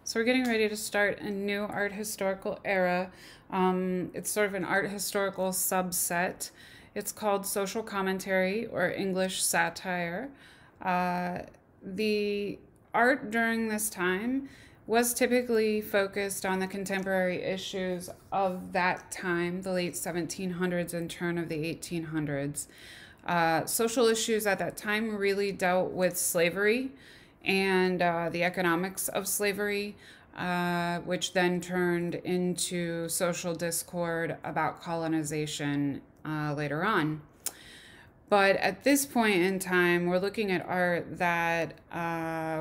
So we're getting ready to start a new art historical era. It's sort of an art historical subset. It's called social commentary or English satire. Uh, the art during this time was typically focused on the contemporary issues of that time, the late 1700s and turn of the 1800s. Social issues at that time really dealt with slavery and the economics of slavery, which then turned into social discord about colonization later on. But at this point in time, we're looking at art that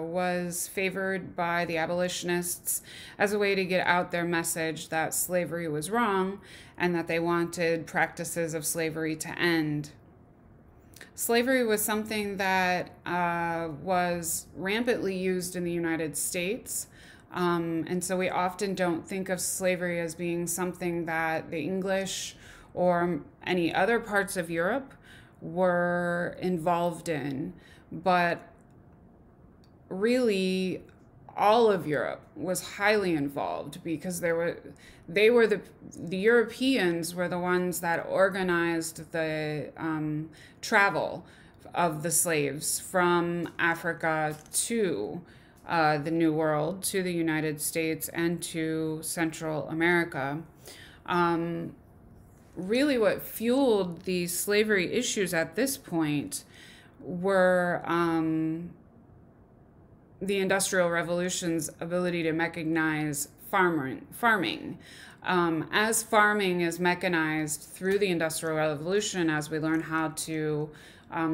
was favored by the abolitionists as a way to get out their message that slavery was wrong and that they wanted practices of slavery to end. Slavery was something that was rampantly used in the United States. And so we often don't think of slavery as being something that the English or any other parts of Europe were involved in. But really, all of Europe was highly involved because the Europeans were the ones that organized the travel of the slaves from Africa to the New World, to the United States, and to Central America. Really, what fueled the slavery issues at this point were the Industrial Revolution's ability to mechanize farming. As farming is mechanized through the Industrial Revolution, as we learn how to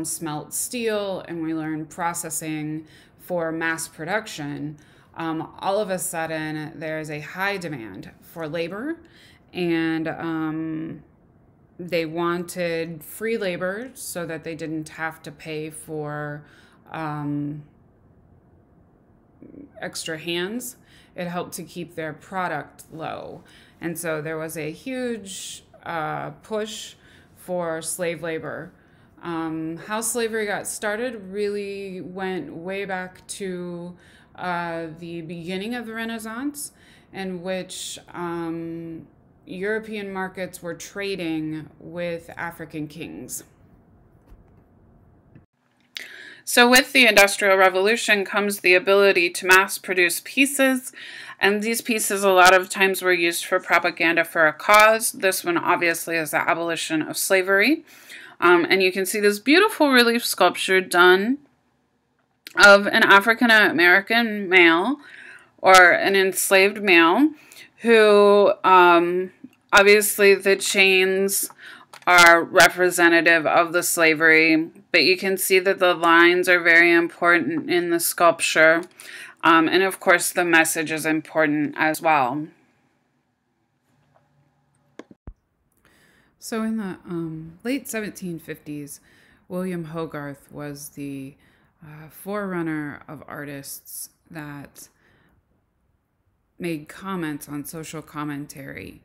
smelt steel and we learn processing for mass production, all of a sudden there's a high demand for labor, and they wanted free labor so that they didn't have to pay for extra hands. It helped to keep their product low. And so there was a huge push for slave labor. How slavery got started really went way back to the beginning of the Renaissance, in which European markets were trading with African kings. So with the Industrial Revolution comes the ability to mass produce pieces, and these pieces a lot of times were used for propaganda for a cause. This one obviously is the abolition of slavery. And you can see this beautiful relief sculpture done of an African American male or an enslaved male who obviously the chains are representative of the slavery, but you can see that the lines are very important in the sculpture. And of course, the message is important as well. So in the late 1750s, William Hogarth was the forerunner of artists that made comments on social commentary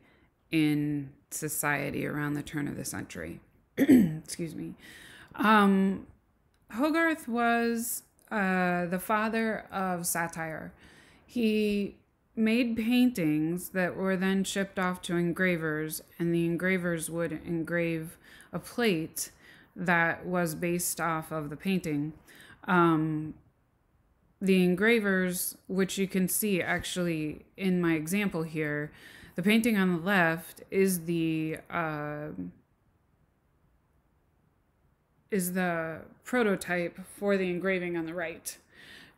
in society around the turn of the century. Excuse me. Hogarth was the father of satire. He made paintings that were then shipped off to engravers, and the engravers would engrave a plate that was based off of the painting. The engravers, which you can see actually in my example here, the painting on the left is the prototype for the engraving on the right.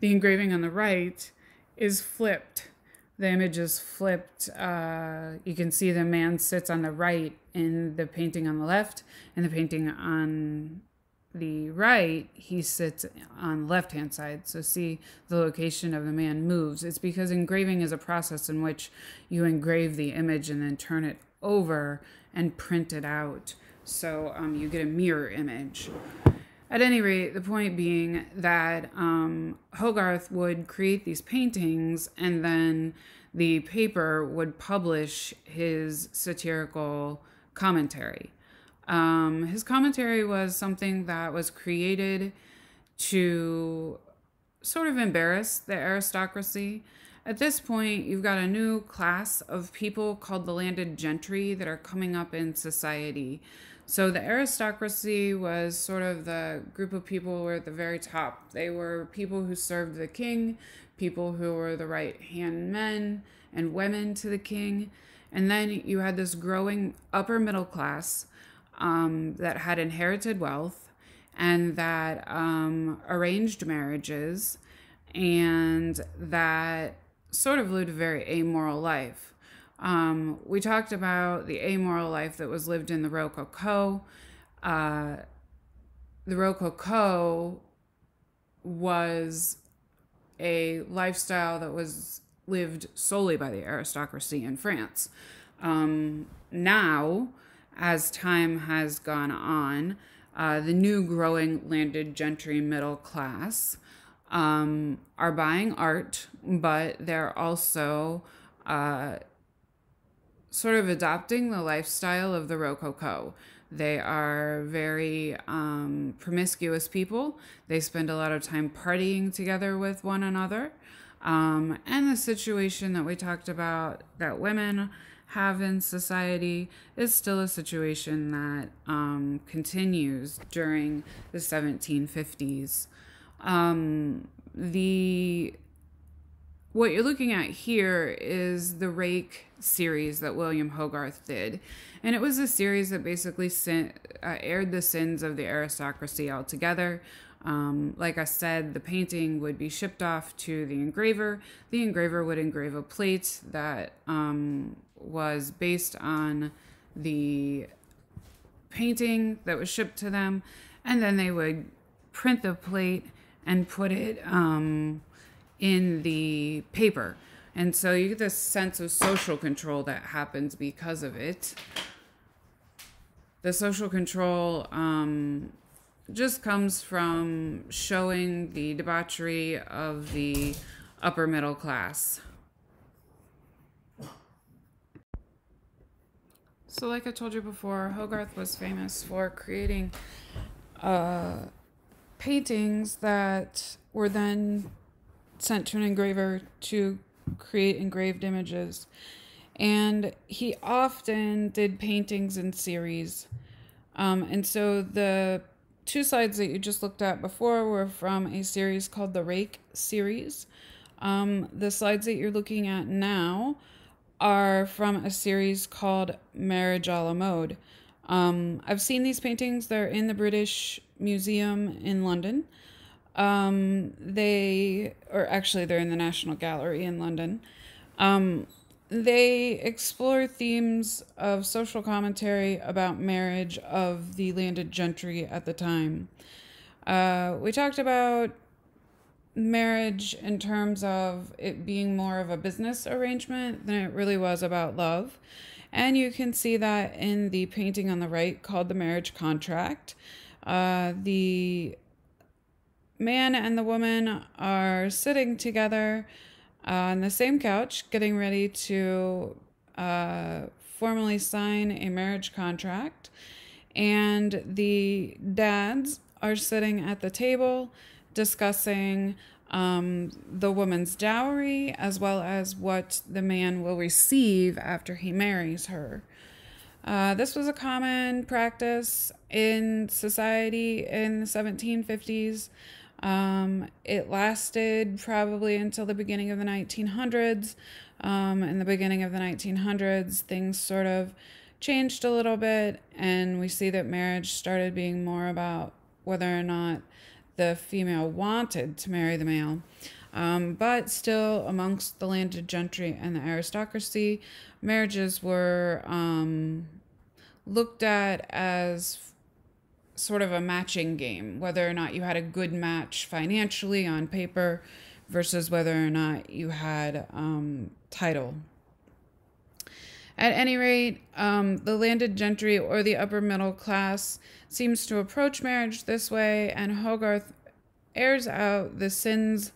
The engraving on the right is flipped. The image is flipped. You can see the man sits on the right in the painting on the left, and the painting on the right, he sits on the left-hand side. So see, the location of the man moves. It's because engraving is a process in which you engrave the image and then turn it over and print it out. So you get a mirror image. At any rate, the point being that Hogarth would create these paintings, and then the paper would publish his satirical commentary. His commentary was something that was created to sort of embarrass the aristocracy At this point, you've got a new class of people called the landed gentry that are coming up in society. So the aristocracy was sort of the group of people who were at the very top. They were people who served the king, people who were the right hand men and women to the king. And then you had this growing upper middle class that had inherited wealth and that arranged marriages and that sort of lived a very amoral life. We talked about the amoral life that was lived in the Rococo. The Rococo was a lifestyle that was lived solely by the aristocracy in France. Now, as time has gone on, the new growing landed gentry middle class are buying art, but they're also sort of adopting the lifestyle of the Rococo. They are very promiscuous people. They spend a lot of time partying together with one another. And the situation that we talked about that women have in society is still a situation that continues during the 1750s. What you're looking at here is the Rake series that William Hogarth did. And it was a series that basically aired the sins of the aristocracy altogether. Like I said, the painting would be shipped off to the engraver. The engraver would engrave a plate that was based on the painting that was shipped to them. And then they would print the plate and put it in the paper. And so you get this sense of social control that happens because of it. The social control just comes from showing the debauchery of the upper middle class. So like I told you before, Hogarth was famous for creating paintings that were then sent to an engraver to create engraved images. And he often did paintings in series. And so the two slides that you just looked at before were from a series called the Rake series. The slides that you're looking at now are from a series called Marriage a la Mode. I've seen these paintings. They're in the British Museum in London. They're in the National Gallery in London. They explore themes of social commentary about marriage of the landed gentry at the time. We talked about marriage in terms of it being more of a business arrangement than it really was about love. And you can see that in the painting on the right called The Marriage Contract. The man and the woman are sitting together on the same couch, getting ready to formally sign a marriage contract. And the dads are sitting at the table discussing the woman's dowry as well as what the man will receive after he marries her. This was a common practice in society in the 1750s. It lasted probably until the beginning of the 1900s. In the beginning of the 1900s, things sort of changed a little bit, and we see that marriage started being more about whether or not the female wanted to marry the male. But still, amongst the landed gentry and the aristocracy, marriages were looked at as sort of a matching game, whether or not you had a good match financially on paper versus whether or not you had title. At any rate, the landed gentry or the upper middle class seems to approach marriage this way, and Hogarth airs out the sins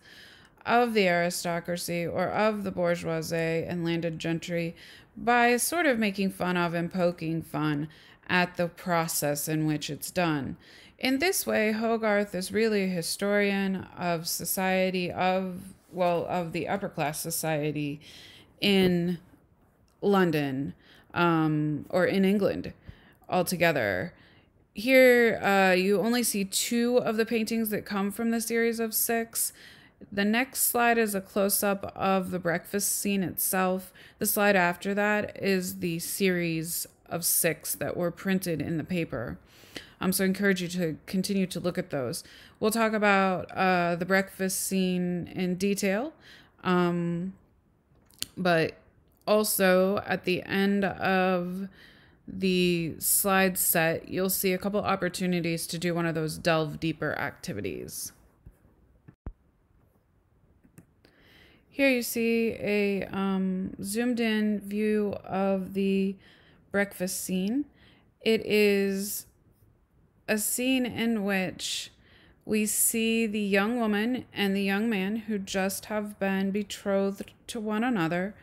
of the aristocracy or of the bourgeoisie and landed gentry by sort of making fun of and poking fun at the process in which it's done. In this way, Hogarth is really a historian of society, of of the upper class society in London, or in England altogether. Here, you only see two of the paintings that come from the series of six. The next slide is a close-up of the breakfast scene itself. The slide after that is the series of six that were printed in the paper. So I encourage you to continue to look at those. We'll talk about the breakfast scene in detail, but also at the end of the slide set, you'll see a couple opportunities to do one of those delve deeper activities. Here you see a zoomed in view of the breakfast scene. It is a scene in which we see the young woman and the young man who just have been betrothed to one another,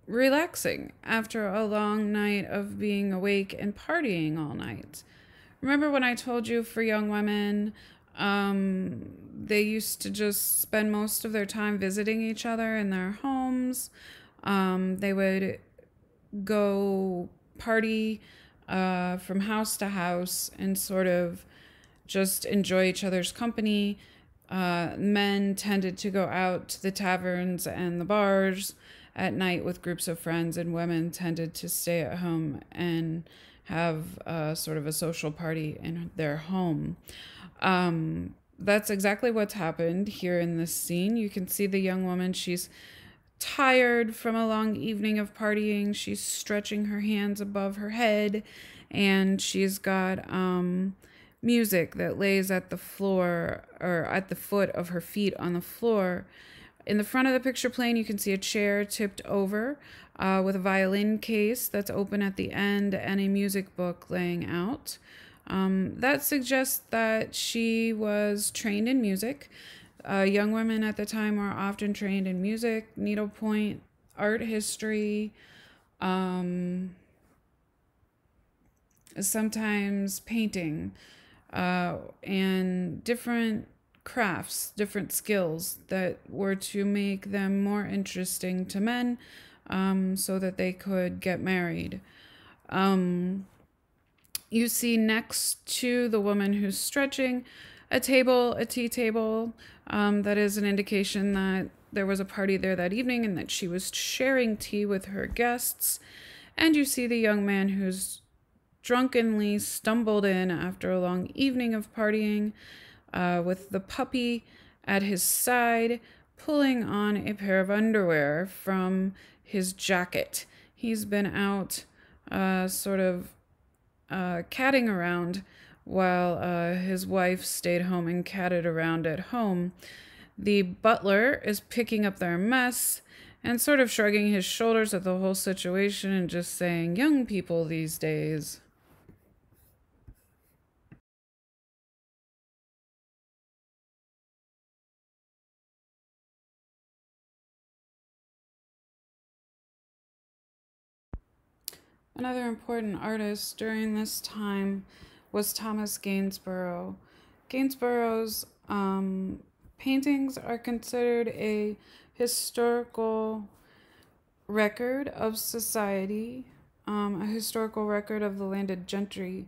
relaxing after a long night of being awake and partying all night. Remember when I told you for young women, they used to just spend most of their time visiting each other in their homes. They would go party from house to house and sort of just enjoy each other's company. Men tended to go out to the taverns and the bars at night with groups of friends, and women tended to stay at home and have sort of a social party in their home. That's exactly what's happened here in this scene. You can see the young woman. She's tired from a long evening of partying. She's stretching her hands above her head, and she's got music that lays at the floor, or at the foot of her feet on the floor. In the front of the picture plane, you can see a chair tipped over with a violin case that's open at the end and a music book laying out. That suggests that she was trained in music. Young women at the time were often trained in music, needlepoint, art history, sometimes painting, and different crafts, different skills that were to make them more interesting to men, so that they could get married. You see next to the woman who's stretching a table, a tea table, that is an indication that there was a party there that evening and that she was sharing tea with her guests. And you see the young man who's drunkenly stumbled in after a long evening of partying, with the puppy at his side, pulling on a pair of underwear from his jacket. He's been out sort of catting around while his wife stayed home and catted around at home. The butler is picking up their mess and sort of shrugging his shoulders at the whole situation and just saying, young people these days. Another important artist during this time was Thomas Gainsborough. Gainsborough's paintings are considered a historical record of society, a historical record of the landed gentry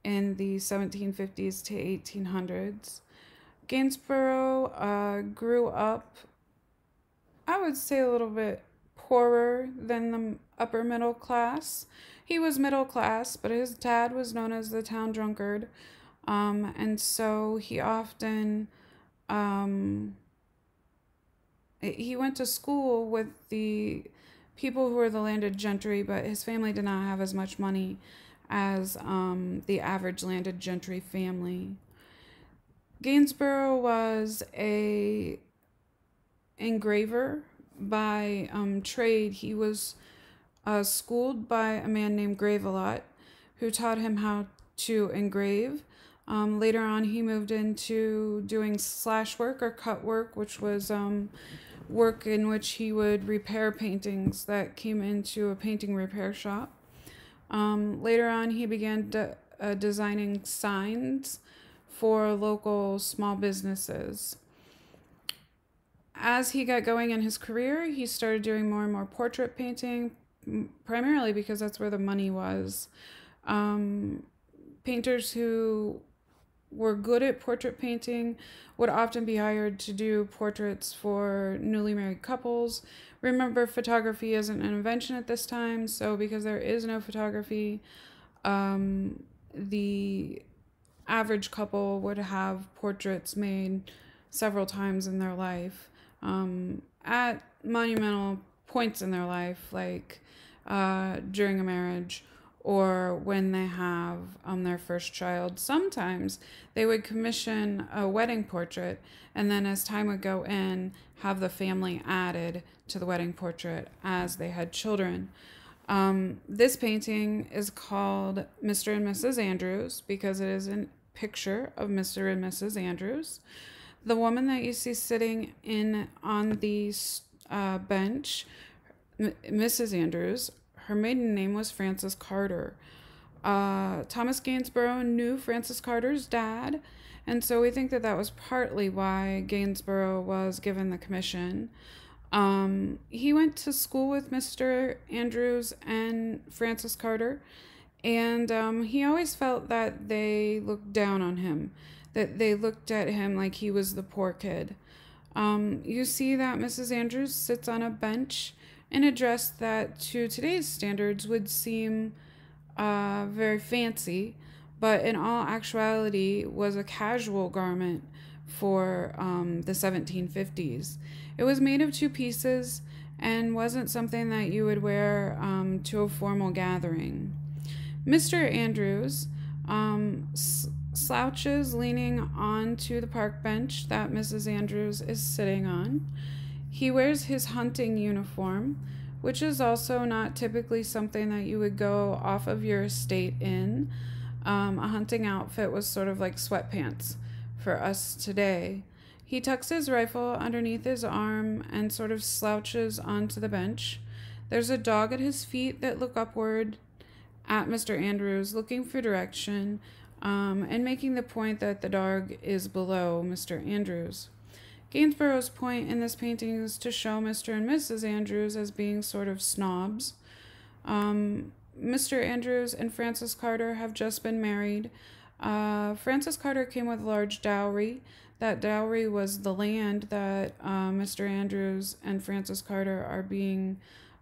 in the 1750s to 1800s. Gainsborough grew up, I would say, a little bit poorer than the upper middle class. He was middle class, but his dad was known as the town drunkard. And so he often, he went to school with the people who were the landed gentry, but his family did not have as much money as the average landed gentry family. Gainsborough was a engraver by trade. He was schooled by a man named Gravelot, who taught him how to engrave. Later on, he moved into doing slash work or cut work, which was work in which he would repair paintings that came into a painting repair shop. Later on, he began designing signs for local small businesses. As he got going in his career, he started doing more and more portrait painting, primarily because that's where the money was. Um, Painters who were good at portrait painting would often be hired to do portraits for newly married couples. Remember, photography isn't an invention at this time, so because there is no photography, the average couple would have portraits made several times in their life, at monumental points in their life, like during a marriage or when they have their first child. Sometimes they would commission a wedding portrait, and then as time would go in, have the family added to the wedding portrait as they had children. This painting is called Mr. and Mrs. Andrews because it is a picture of Mr. and Mrs. Andrews. The woman that you see sitting in on the bench, Mrs. Andrews, her maiden name was Frances Carter. Thomas Gainsborough knew Frances Carter's dad, and so we think that that was partly why Gainsborough was given the commission. He went to school with Mr. Andrews and Frances Carter, and he always felt that they looked down on him, that they looked at him like he was the poor kid. You see that Mrs. Andrews sits on a bench in a dress that to today's standards would seem very fancy, but in all actuality was a casual garment for the 1750s. It was made of two pieces and wasn't something that you would wear to a formal gathering. Mr. Andrews slouches leaning onto the park bench that Mrs. Andrews is sitting on. He wears his hunting uniform, which is also not typically something that you would go off of your estate in. A hunting outfit was sort of like sweatpants for us today. He tucks his rifle underneath his arm and sort of slouches onto the bench. There's a dog at his feet that look upward at Mr. Andrews, looking for direction, and making the point that the dog is below Mr. Andrews. Gainsborough's point in this painting is to show Mr. and Mrs. Andrews as being sort of snobs. Mr. Andrews and Frances Carter have just been married. Frances Carter came with a large dowry. That dowry was the land that Mr. Andrews and Frances Carter are being,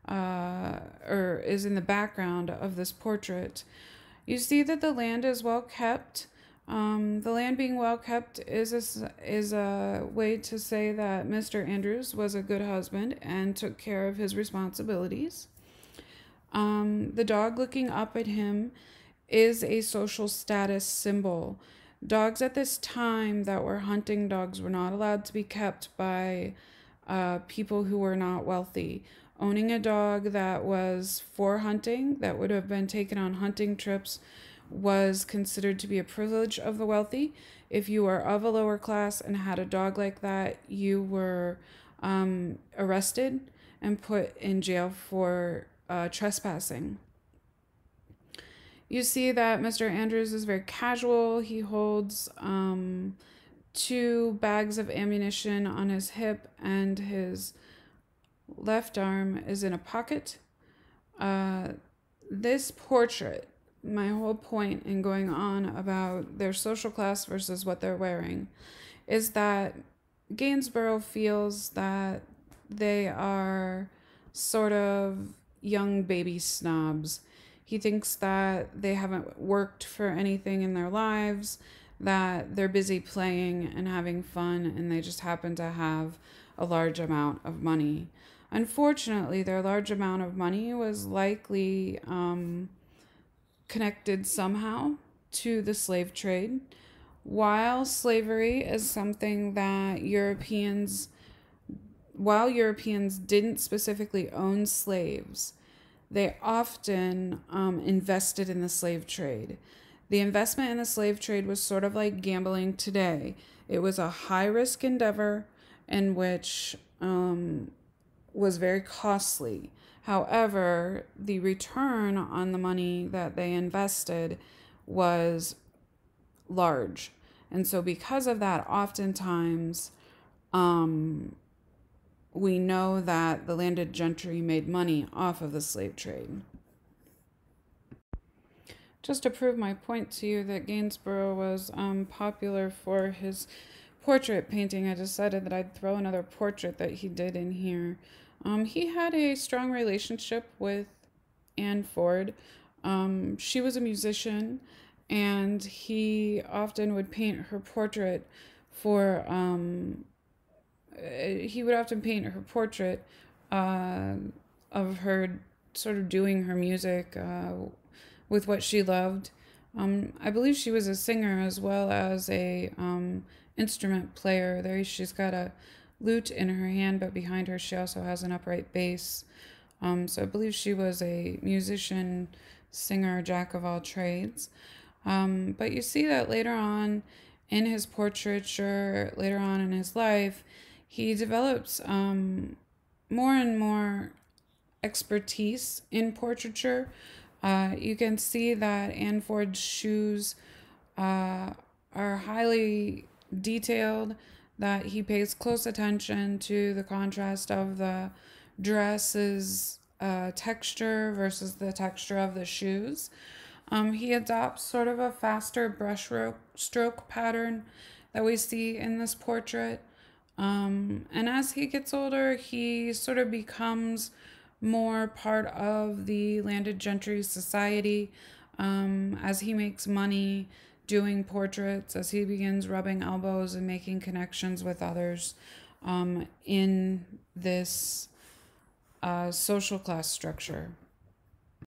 or is in the background of this portrait. You see that the land is well kept. The land being well kept is a way to say that Mr. Andrews was a good husband and took care of his responsibilities. The dog looking up at him is a social status symbol. Dogs at this time that were hunting dogs were not allowed to be kept by people who were not wealthy. Owning a dog that was for hunting, that would have been taken on hunting trips, was considered to be a privilege of the wealthy. If you were of a lower class and had a dog like that, you were arrested and put in jail for trespassing. You see that Mr. Andrews is very casual. He holds 2 bags of ammunition on his hip, and his left arm is in a pocket. This portrait, my whole point in going on about their social class versus what they're wearing, is that Gainsborough feels that they are sort of young baby snobs. He thinks that they haven't worked for anything in their lives, that they're busy playing and having fun, and they just happen to have a large amount of money. Unfortunately, their large amount of money was likely connected somehow to the slave trade. While slavery is something that while Europeans didn't specifically own slaves, they often invested in the slave trade. The investment in the slave trade was sort of like gambling today. It was a high-risk endeavor in which was very costly. However, the return on the money that they invested was large. And so because of that, oftentimes we know that the landed gentry made money off of the slave trade. Just to prove my point to you that Gainsborough was popular for his portrait painting, I decided that I'd throw another portrait that he did in here. He had a strong relationship with Anne Ford. She was a musician, and he often would paint her portrait for. He would often paint her portrait uh, of her sort of doing her music with what she loved. I believe she was a singer as well as a instrument player. There, she's got a lute in her hand, but behind her she also has an upright bass. So I believe she was a musician, singer, jack of all trades. But you see that later on in his portraiture, later on in his life, he develops more and more expertise in portraiture. You can see that Anne Ford's shoes are highly detailed, that he pays close attention to the contrast of the dress's texture versus the texture of the shoes. He adopts sort of a faster brush stroke pattern that we see in this portrait. And as he gets older, he sort of becomes more part of the landed gentry society as he makes money doing portraits, as he begins rubbing elbows and making connections with others in this social class structure.